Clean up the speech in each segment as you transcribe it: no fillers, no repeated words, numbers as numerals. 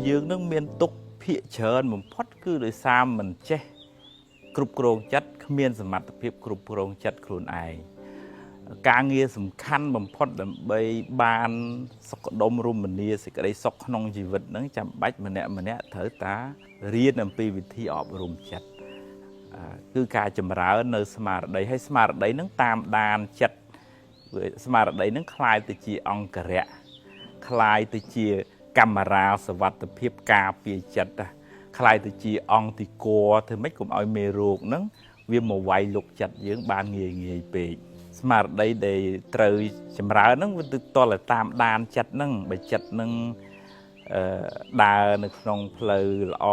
dương nước miền tục phía chơn một phát cứ đời xa mình che cục rồng chất miền sầm mặt phía cục rồng chất khuôn ai càng nghe sầm khăn một phát là bay ban sọc đông rum mình nia sẽ cái đây sọc nông chỉ vật nó chạm bách mình nè thở tá riêng làm pi vị thi ọp rum chất cứ cả chầm ráo nơi smart đấy hay smart đấy nó tam đàn chất smart đấy nó khai từ chi ong cà rẽ khai từ chi cameraสวัสดิភាពការពារចិត្តខ្លាយទៅជាអង្គទីគរធ្វើម៉េចកុំឲ្យមេរោគហ្នឹងវាមកវាយលុកចិត្តយើងបានងាយពេកស្មារតីដែលត្រូវចម្រើនហ្នឹងវាទៅតលតាមដានចិត្តហ្នឹងបើចិត្តហ្នឹងដើរនៅក្នុងផ្លូវល្អ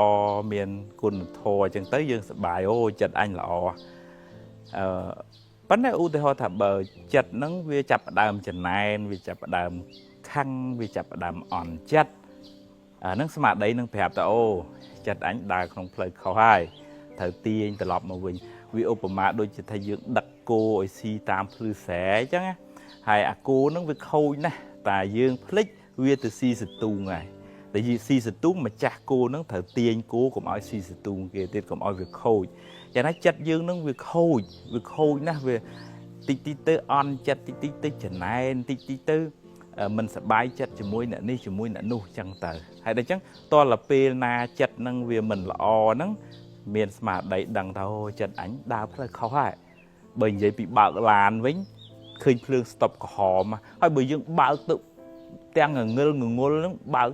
មានគុណធម៌អញ្ចឹងទៅយើងសប្បាយអូចិត្តអញល្អប៉ុន្តែឧទាហរណ៍ថាបើចិត្តហ្នឹងវាចាប់ផ្ដើមចំណែនវាចាប់ផ្ដើមខឹងវាចាប់ផ្ដើមអន់ចិត្តហ្នឹងស្មារតីនឹងប្រាប់ថាអូចិត្តអញដើរក្នុងផ្លូវខុសហើយត្រូវទាញត្រឡប់មកវិញវាឧបមាដូចជាថាយើងដឹកគោឲ្យស៊ីតាមភ្លឺស្រែអញ្ចឹងហើយអាគោហ្នឹងវាខូចណាស់តែយើងភ្លេចវាទៅស៊ីសទូងហើយតែស៊ីសទូងម្ចាស់គោហ្នឹងត្រូវទាញគោកុំឲ្យស៊ីសទូងគេទៀតកុំឲ្យវាខូចយ៉ាងណាចិត្តយើងហ្នឹងវាខូចណាស់វាតិចទៅអន់ចិត្តតិចទៅចំណែនតិចទៅមិនសប្បាយចិត្តជាមួយអ្នកនេះជាមួយអ្នកនោះចឹងទៅហើយដល់ចឹងតលពេលណាចិត្តនឹងវាមិនល្អហ្នឹងមានស្មារតីដឹងថាអូចិត្តអញដើរផ្លូវខុសហើយបើនិយាយពីបើកឡានវិញឃើញភ្លើងស្តុបក្រហមហើយបើយើងបើកទៅទាំងងងឹលហ្នឹងបើក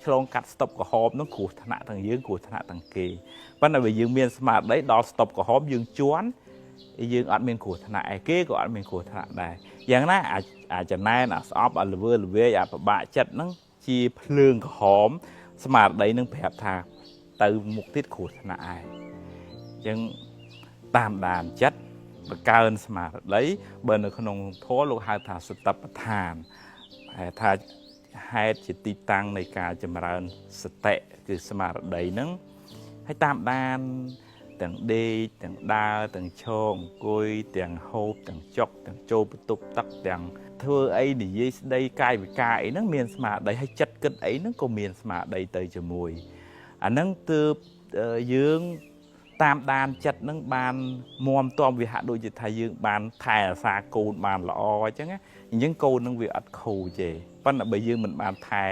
ឆ្លងកាត់ស្តុបក្រហមហ្នឹងគ្រោះថ្នាក់ទាំងយើងគ្រោះថ្នាក់ទាំងគេប៉ុន្តែបើយើងមានស្មារតីដល់ស្តុបក្រហមយើងជន់យើងអត់មានគ្រោះថ្នាក់ឯគេក៏អត់មានគ្រោះថ្នាក់ដែរយ៉ាងណាអាចចំណែនស្អប់ល្វើល្វាយពិបាកចិត្តហ្នឹងជាភ្លើងក្រហមស្មារតីនឹងប្រាប់ថាទៅមុខទៀតគ្រោះថ្នាក់ឯងអញ្ចឹងតាមដានចិត្តបង្កើនស្មារតីបើនៅក្នុងធម៌លោកហៅថាសតិប្បដ្ឋានហើយថាហេតុជាទីតាំងនៃការចម្រើនសតិគឺស្មារតីហ្នឹងហើយតាមដានទាំងដេកទាំងដើរទាំងឈរអង្គុយទាំងហូបទាំងចុកទាំងចូលបន្ទប់ទឹកទាំងធ្វើអីនិយាយស្ដីកាយវិការអីហ្នឹងមានស្មារតីហើយចិត្តគិតអីហ្នឹងក៏មានស្មារតីទៅជាមួយអាហ្នឹងទើបយើងតាមដានចិត្តហ្នឹងបានមាំទាំវាហាក់ដូចជាថាយើងបានថែរក្សាកូនបានល្អអញ្ចឹងកូនហ្នឹងវាអត់ខូចទេប៉ុន្តែបើយើងមិនបានថែ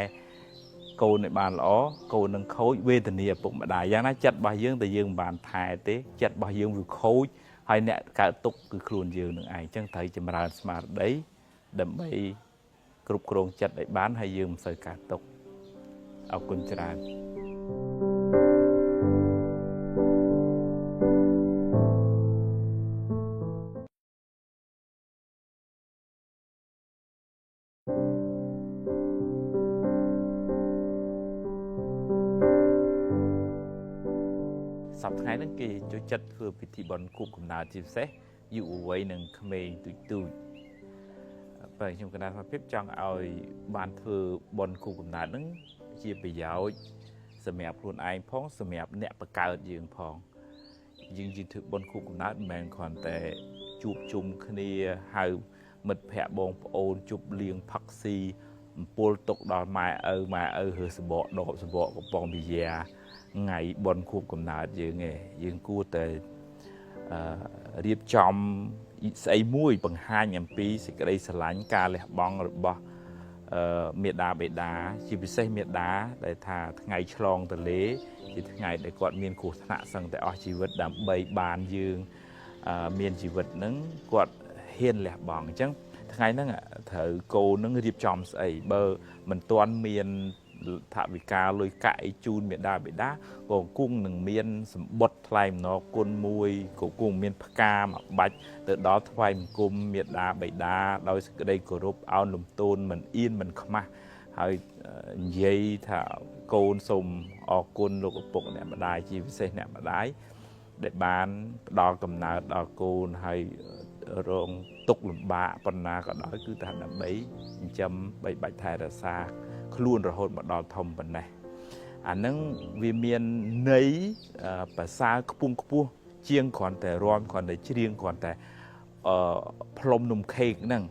កូនឲ្យបានល្អកូននឹងខូចវេទនាឪពុកម្ដាយយ៉ាងណាចិត្តរបស់យើងតែយើងមិនបានថែទេចិត្តរបស់យើងវាខូចហើយអ្នកកើតទុកគឺខ្លួនយើងនឹងឯងអញ្ចឹងត្រូវចម្រើនស្មារតីដើម្បីគ្រប់គ្រងចិត្តឲ្យបានហើយយើងមិនសូវកើតទុកអរគុណច្រើនសប្តាហ៍ហ្នឹងគេចូលចិត្តធ្វើពិធីបុណ្យខួបកំណើតជាពិសេសយុវវ័យនិងក្មេងទូចបើខ្ញុំកណ្ដាលថាភាពចង់ឲ្យបានធ្វើបុណ្យខួបកំណើតហ្នឹងជាប្រយោជន៍សម្រាប់ខ្លួនឯងផងសម្រាប់អ្នកបង្កើតយើងផងយើងធ្វើបុណ្យខួបកំណើតមិនមែនគ្រាន់តែជួបជុំគ្នាហៅមិត្តភ័ក្តិបងប្អូនជប់លៀងផឹកស៊ីអំពូលទុកដល់ម៉ែឪរើសបកដបសបកកំប៉ុងវិយាថ្ងៃបុណ្យខួបកំណើតយើងគួរតែរៀបចំស្អីមួយបង្ហាញអំពីសេចក្តីស្រឡាញ់ការលះបង់របស់មេដាបេដាជាពិសេសមេដាដែលថាថ្ងៃឆ្លងទលេជាថ្ងៃដែលគាត់មានគ្រោះថ្នាក់សឹងតែអស់ជីវិតដើម្បីបានយើងមានជីវិតហ្នឹងគាត់ហ៊ានលះបង់អញ្ចឹងថ្ងៃហ្នឹងត្រូវកូនហ្នឹងរៀបចំស្អីបើមិនទាន់មានថវិកាលុយកាក់អីជូនមេដាបេដាក៏គង់នឹងមានសម្បត្តិថ្លែងអំណរគុណមួយក៏គង់មានផ្កាមួយបាច់ទៅដល់ថ្វាយបង្គំមេដាបេដាដោយសេចក្តីគោរពអោនលំទោនមិនអៀនមិនខ្មាស់ហើយនិយាយថាកូនសូមអរគុណលោកឪពុកអ្នកម្ដាយជាពិសេសអ្នកម្ដាយដែលបានផ្ដល់កំណើតដល់កូនហើយរងទុក្ខលំបាកប៉ុណ្ណាក៏ដោយគឺថាដើម្បីចិញ្ចឹមបីបាច់ថែរក្សាខ្លួនរហូតមកដល់ធំប៉ុណ្ណេះអាហ្នឹងវាមានន័យប្រសើរខ្ពង់ខ្ពស់ជាងគ្រាន់តែរាំគ្រាន់តែច្រៀងគ្រាន់តែផ្លុំនំខេកហ្នឹង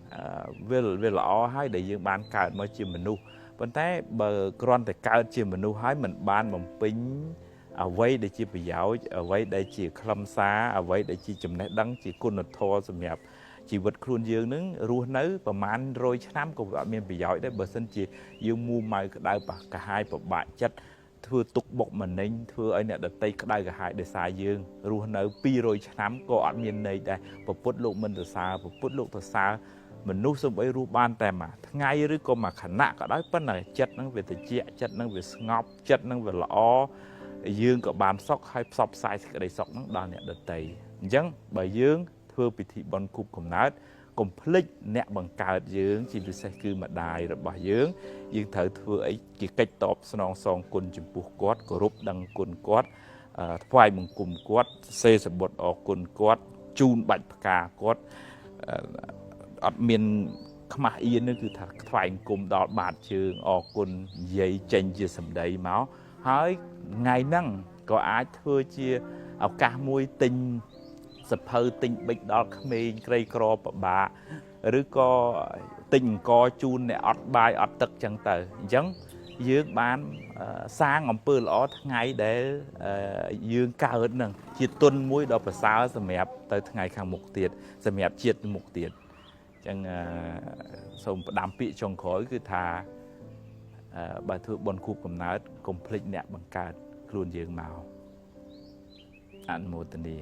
វាល្អហើយដែលយើងបានកើតមកជាមនុស្ស ប៉ុន្តែបើគ្រាន់តែកើតជាមនុស្សហើយមិនបានបំពេញអ្វីដែលជាប្រយោជន៍អ្វីដែលជាខ្លឹមសារអ្វីដែលជាចំណេះដឹងជាគុណធម៌សម្រាប់ជីវិតខ្លួនយើងនឹងរស់នៅប្រហែល100ឆ្នាំក៏អត់មានប្រយោជន៍ដែរបើសិនជាយើងមូម៉ៅក្តៅកាហាយពិបាកចិត្តធ្វើទុកបុកម្នេញធ្វើឲ្យអ្នកដតីក្តៅកាហាយដោយសារយើងរស់នៅ200ឆ្នាំក៏អត់មានន័យដែរពុទ្ធលោកមិនសរសើរពុទ្ធលោកសរសើរមនុស្សសំបីរស់បានតែមួយថ្ងៃឬក៏មួយខណៈក៏ដោយប៉ុន្តែចិត្តនឹងវាត្រជាក់ចិត្តនឹងវាស្ងប់ចិត្តនឹងវាល្អយើងក៏បានសុខហើយផ្សព្វផ្សាយសេចក្តីសុខនឹងដល់អ្នកដតីអញ្ចឹងបើយើងធ្វើពិធីបុណ្យខួបកំណើតកុំភ្លេចអ្នកបង្កើតយើងជាពិសេសគឺម្ដាយរបស់យើងត្រូវធ្វើអីជាកិច្ចតបស្នងសងគុណចំពោះគាត់គោរពដឹងគុណគាត់ថ្វាយបង្គំគាត់សេសបុត្រអរគុណគាត់ជូនបាច់ផ្កាគាត់អត់មានខ្មាស់អៀននោះគឺថាថ្វាយបង្គំដល់បាតជើងអរគុណនិយាយចេញជាសម្ដីមកហើយថ្ងៃហ្នឹងក៏អាចធ្វើជាឱកាសមួយទិញសភៅទិញប៊ិចដល់ក្មេងក្រីក្រពិបាកឬក៏ទិញអង្គជូនអ្នកអត់បាយអត់ទឹកចឹងទៅអញ្ចឹងយើងបានសាងអំពើល្អថ្ងៃដែលយើងកើតនឹងជាទុនមួយដ៏ប្រសើរសម្រាប់ទៅថ្ងៃខាងមុខទៀតសម្រាប់ជាតិមុខទៀតអញ្ចឹងសូមផ្ដាំពាក្យចុងក្រោយគឺថាបើធ្វើបុណ្យខួបកំណើតកុំភ្លេចអ្នកបង្កើតខ្លួនយើងមកអនុមោទនា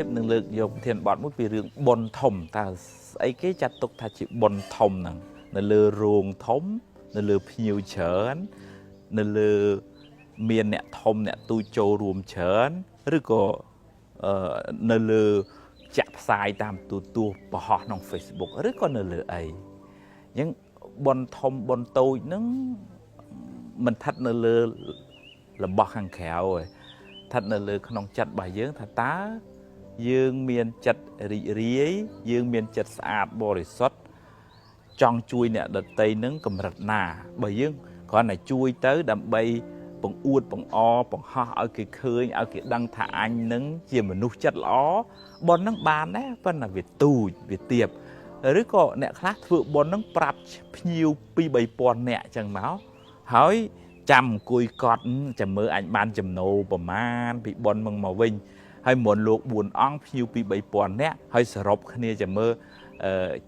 ភាពនឹងលើកយកប្រធានបទមួយពីរឿងបុណ្យធំតើស្អីគេចាត់ទុកថាជាបុណ្យធំហ្នឹងនៅលើរោងធំនៅលើភ្ញៀវច្រើននៅលើមានអ្នកធំអ្នកទូចចូលរួមច្រើនឬក៏នៅលើចាក់ផ្សាយតាមទូរទស្សន៍បង្ហោះក្នុង Facebook ឬក៏នៅលើអីអញ្ចឹងបុណ្យធំបុណ្យតូចហ្នឹងមិនស្ថិតនៅលើរបស់ខាងក្រៅទេស្ថិតនៅលើក្នុងចិត្តរបស់យើងថាតើយើងមានចិត្តរីករាយយើងមានចិត្តស្អាតបរិសុទ្ធចង់ជួយអ្នកដទៃនឹងកម្រិតណាបើយើងគ្រាន់តែជួយទៅដើម្បីបង្អួតបង្អបង្ហោះឲ្យគេឃើញឲ្យគេដឹងថាអញនឹងជាមនុស្សចិត្តល្អបុណ្យនឹងបានដែរប៉ុន្តែវាទូចវាទាបឬក៏អ្នកខ្លះធ្វើបុណ្យនឹងប្រាប់ភ្ញៀវ2-3,000នាក់អញ្ចឹងមកហើយចាំអង្គុយកត់ចាំមើលអញបានចំណូលប្រមាណពីបុណ្យមកវិញហើយមុនលោក4អង្គភ្ញៀវ2-3,000នាក់ហើយសរុបគ្នាចាំមើល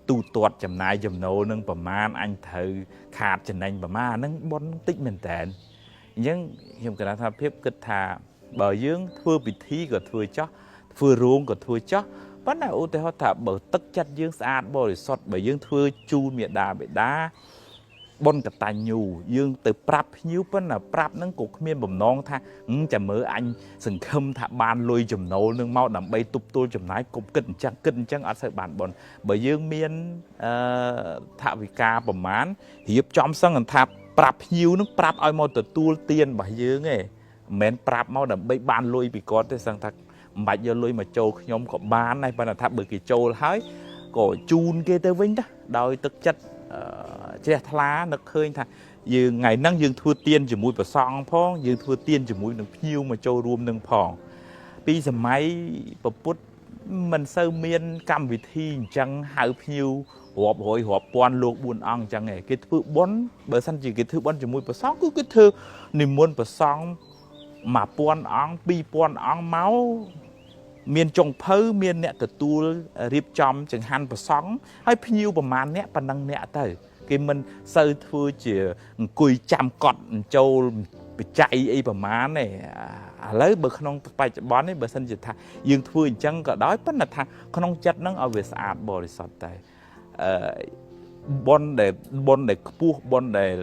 ទូទាត់ចំណាយចំណូលនឹងប្រមាណអញត្រូវខាតចំណេញប្រមាណហ្នឹងបុណ្យតិចមែនតើអញ្ចឹងខ្ញុំគណនាថាភាពគិតថាបើយើងធ្វើពិធីក៏ធ្វើចោះធ្វើរោងក៏ធ្វើចោះប៉ុន្តែឧទាហរណ៍ថាបើទឹកចិត្តយើងស្អាតបរិសុទ្ធបើយើងធ្វើជូនមេដាបេដាបុណ្យកតញ្ញូយើងទៅប្រាប់ភ្ញៀវប៉ុន្តែប្រាប់ហ្នឹងក៏គ្មានបំណងថាចាំមើលអញសង្ឃឹមថាបានលុយចំណូលនឹងមកដើម្បីទប់ទល់ចំណាយគប់គិតអញ្ចឹងអត់សូវបានបុណ្យបើយើងមានថវិកាប្រមាណរៀបចំសឹងថាប្រាប់ភ្ញៀវនឹងប្រាប់ឲ្យមកទទួលទានរបស់យើងឯងមិនមែនប្រាប់មកដើម្បីបានលុយពីគាត់ទេសឹងថាមិនបាច់យកលុយមកចូលខ្ញុំក៏បានដែរប៉ុន្តែថាបើគេចូលហើយក៏ជូនគេទៅវិញទៅដោយទឹកចិត្តជ្រះថ្លានឹកឃើញថាយើងថ្ងៃហ្នឹងយើងធ្វើទានជាមួយព្រះសង្ឃផងយើងធ្វើទានជាមួយនឹងភ្ញៀវមកចូលរួមនឹងផងពីសម័យពុទ្ធមិនសូវមានកម្មវិធីអញ្ចឹងហៅភ្ញៀវរាប់រយរាប់ពាន់លោក4អង្គអញ្ចឹងឯងគេធ្វើបុណ្យបើសិនជាគេធ្វើបុណ្យជាមួយព្រះសង្ឃគឺគេធ្វើនិមន្តព្រះសង្ឃ1000អង្គ2000អង្គមកមានចុងភៅមានអ្នកទទួលរៀបចំចង្ហាន់ប្រសង់ហើយភ្ញៀវប្រមាណអ្នកប៉ុណ្ណឹងអ្នកទៅគេមិនសូវធ្វើជាអង្គុយចាំកត់ចូលបច្ច័យអីប្រមាណទេឥឡូវបើក្នុងបច្ចុប្បន្ននេះបើសិនជាថាយើងធ្វើអញ្ចឹងក៏ដោយប៉ុន្តែថាក្នុងចិត្តហ្នឹងឲ្យវាស្អាតបរិសុទ្ធតែបុណ្យដែលខ្ពស់បុណ្យដែល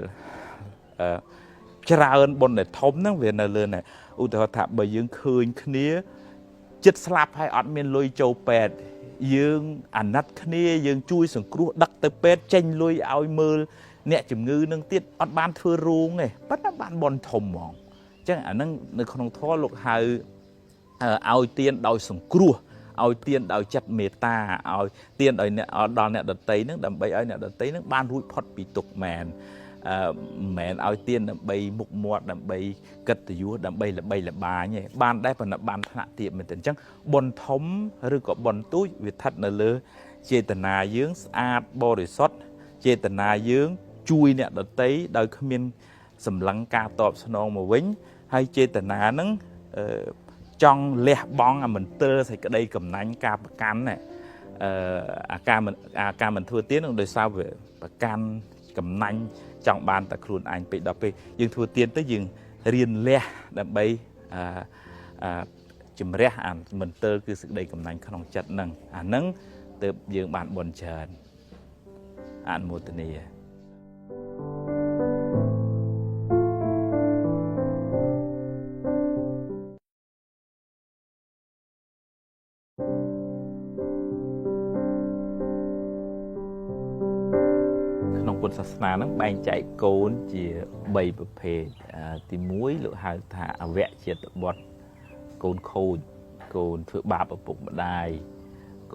ច្រើនបុណ្យដែលធំហ្នឹងវានៅលើនេះឧទាហរណ៍ថាបើយើងឃើញគ្នាចិត្តស្លាប់ហើយអត់មានលុយចូលពេទ្យយើងអាណិតគ្នាយើងជួយសង្គ្រោះដឹកទៅពេទ្យចេញលុយឲ្យមើលអ្នកជំងឺនឹងទៀតអត់បានធ្វើរោងទេប៉ុន្តែបានបនធំហ្មងអញ្ចឹងអានឹងនៅក្នុងធម៌លោកហៅឲ្យទានដោយសង្គ្រោះឲ្យទានដោយចិត្តមេត្តាឲ្យទានដោយអ្នកដល់អ្នកដតីនឹងដើម្បីឲ្យអ្នកដតីនឹងបានរួចផុតពីទុក្ខមែន mẹ ao tiên đầm bay mục mọt đầm bay cất từ dưới đầm bay là bà nhỉ banได้phần là ban thạ tiệm mình tưởng chắc bồn thống rồi có bồn túi việc thật là lơ chế tần à dưỡng ạt bò để sót chế tần à dưỡng chui nè đợt tấy đời không miên sầm lăng ca tọp sông mà vĩnh hay chế tần à nắng trong lẹ bong mình tơ thì cái đây cầm nánh ca bạc can này ca mình thua tiếng đời sao về bạc can cầm nánh trong bàn ta khuôn anh bị đọc về nhưng thua tiếng tới dừng riêng lẹ đậm bay chùm rẽ mình tơ cứ sự đây cầm nánh không chặt nâng nâng từ dừng bạn buồn chờn một tuần này ពុទ្ធសាសនានឹងបែងចែកកូនជា3ប្រភេទទី1លោកហៅថាអវជាតិបុត្រកូនខូចកូនធ្វើបាបឪពុកម្ដាយ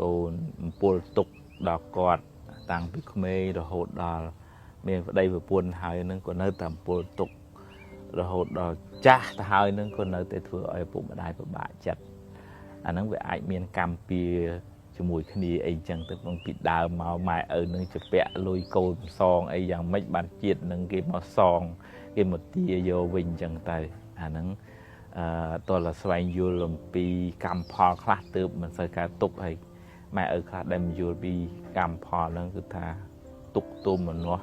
កូនអំពលទុកដល់គាត់តាំងពីក្មេងរហូតដល់មានប្តីប្រពន្ធហើយនឹងក៏នៅតែអំពលទុករហូតដល់ចាស់ទៅហើយនឹងក៏នៅតែធ្វើឲ្យឪពុកម្ដាយពិបាកចិត្តអាហ្នឹងវាអាចមានកម្មពៀជាមួយគ្នាអីចឹងទៅពីដើមមកម៉ែឪនឹងជពាក់លុយកូនសងអីយ៉ាងម៉េចបានជាតិនឹងគេមកសងគេមកទាយកវិញចឹងទៅអាហ្នឹងតើស្វែងយល់អំពីកម្មផលខ្លះទើបមិនសូវកើតទុកហើយម៉ែឪខ្លះដែលមិនយល់ពីកម្មផលហ្នឹងគឺថាទុកទុំមនោះ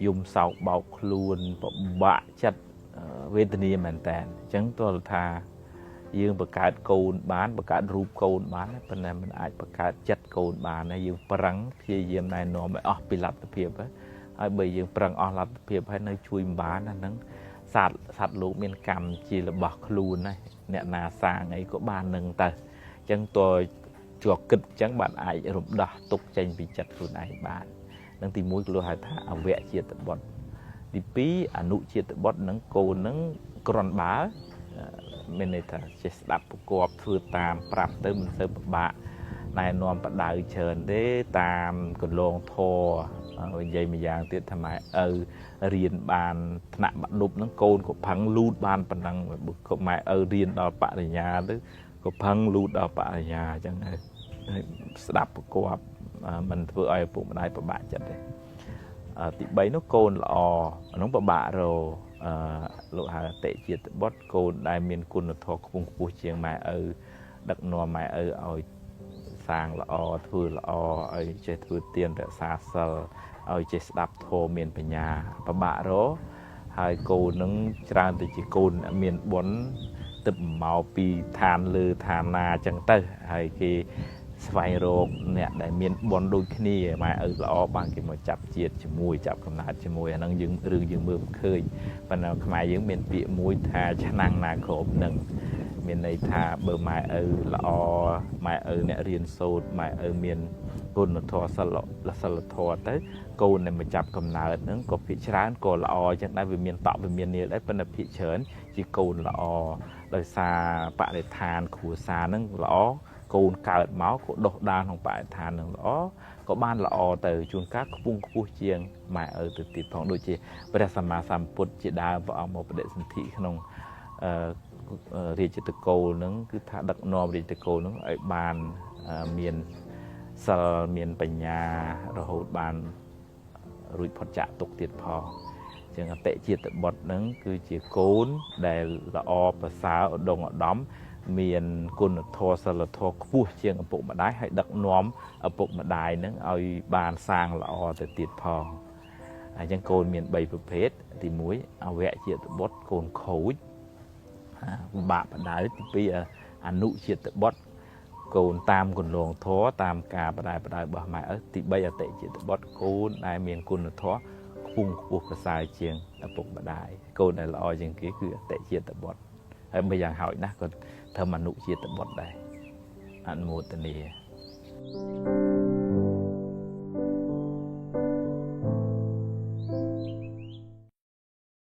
យំសោកបោកខ្លួនពិបាកចិត្តវេទនាមែនតើអញ្ចឹងតើថាយើងបង្កើតកូនបានបង្កើតរូបកូនបានប៉ុន្តែมันអាចបង្កើតចិត្តកូនបានហើយយើងប្រឹងព្យាយាមណែនាំឲ្យអស់ពីលទ្ធភាពហើយបើយើងប្រឹងអស់លទ្ធភាពហើយនៅជួយមិនបានអាហ្នឹងសត្វលោកមានកម្មជារបស់ខ្លួនហើយអ្នកណាសាងអីក៏បាននឹងទៅអញ្ចឹងតើជាប់គិតអញ្ចឹងបានអាចរំដោះទុកចេញពីចិត្តខ្លួនឯងបាននឹងទី1គឺលោកហៅថាអវជាតិបុត្រទី2អនុជាតិបុត្រនឹងកូននឹងក្រនបើមានន័យថាចេះស្ដាប់ប្រកបធ្វើតាមប្រាប់ទៅមិនសូវពិបាកណែនាំបដៅច្រើនទេតាមកន្លងធរនិយាយម្យ៉ាងទៀតថាម៉ែឪរៀនបានថ្នាក់បាក់ឌុបហ្នឹងកូនក៏ផឹងលូតបានប៉ុណ្ណឹងក៏ម៉ែឪរៀនដល់បរិញ្ញាទៅក៏ផឹងលូតដល់បរិញ្ញាអញ្ចឹងហើយស្ដាប់ប្រកបមិនធ្វើឲ្យឪពុកម្ដាយពិបាកចិត្តទេទី3នោះកូនល្អអានោះពិបាករលោកហៅអតិជាតិបុត្រកូនដែលមានគុណធម៌ខ្ពង់ខ្ពស់ជាងម៉ែឪដឹកនាំម៉ែឪឲ្យសាងល្អធ្វើល្អឲ្យចេះធ្វើទានរក្សាសិលឲ្យចេះស្ដាប់ធម៌មានបញ្ញាពិបាករហើយកូននឹងច្រើនទៅជាកូនមានបុណ្យទឹកមកពីឋានលើឋានណាអញ្ចឹងទៅហើយគេស្វែងរកអ្នកដែលមានបុណ្យដូចគ្នាម៉ែឪល្អបានគេមកចាប់ជាតិជាមួយចាប់កំណើតជាមួយអាហ្នឹងយើងរឿងយើងមើលមិនឃើញប៉ុន្តែខ្មែរយើងមានពាក្យមួយថាឆ្នាំងណាគ្របនឹងមានន័យថាបើម៉ែឪល្អម៉ែឪអ្នករៀនសូត្រម៉ែឪមានគុណធម៌សិលធម៌ទៅកូនដែលមកចាប់កំណើតហ្នឹងក៏ភាគច្រើនក៏ល្អចឹងដែរវាមានតក់វាមាននាលដែរប៉ុន្តែភាគច្រើនជាកូនល្អដោយសារបរិស្ថានគ្រួសារហ្នឹងល្អកូនកើតមកក៏ដុះដាលក្នុងបរិស្ថាននឹងល្អក៏បានល្អទៅជួនកាលខ្ពង់ខ្ពស់ជាងម៉ែឪទៅទៀតផងដូចជាព្រះសម្មាសម្ពុទ្ធជាដើមព្រះអង្គមកបដិសន្ធិក្នុងរាជតកូលនឹងគឺថាដឹកនាំរាជតកូលនឹងឲ្យបានមានសិលមានបញ្ញារហូតបានរួចផុតចាកទុក្ខទៀតផងចឹងអតិជាតិបុត្រនឹងគឺជាកូនដែលល្អប្រសើរឧត្តមឧត្តមមានគុណធម៌សិលធម៌ខ្ពស់ជាងឪពុកម្ដាយហើយដឹកនាំឪពុកម្ដាយនឹងឲ្យបានសាងល្អទៅទៀតផងអញ្ចឹងកូនមាន3ប្រភេទទី1អវជាតិបុត្រកូនខូចពិបាកបដៅទី2អនុជាតិបុត្រកូនតាមគន្លងធម៌តាមការបដៅរបស់ម៉ែឪទី3អតិជាតិបុត្រកូនដែលមានគុណធម៌ខ្ពង់ខ្ពស់ប្រសើរជាងឪពុកម្ដាយកូនដែលល្អជាងគេគឺអតិជាតិបុត្រហើយបើយ៉ាងហោចណាស់ក៏ធ្វើអនុជាតិបុត្រដែរអនុមោទនា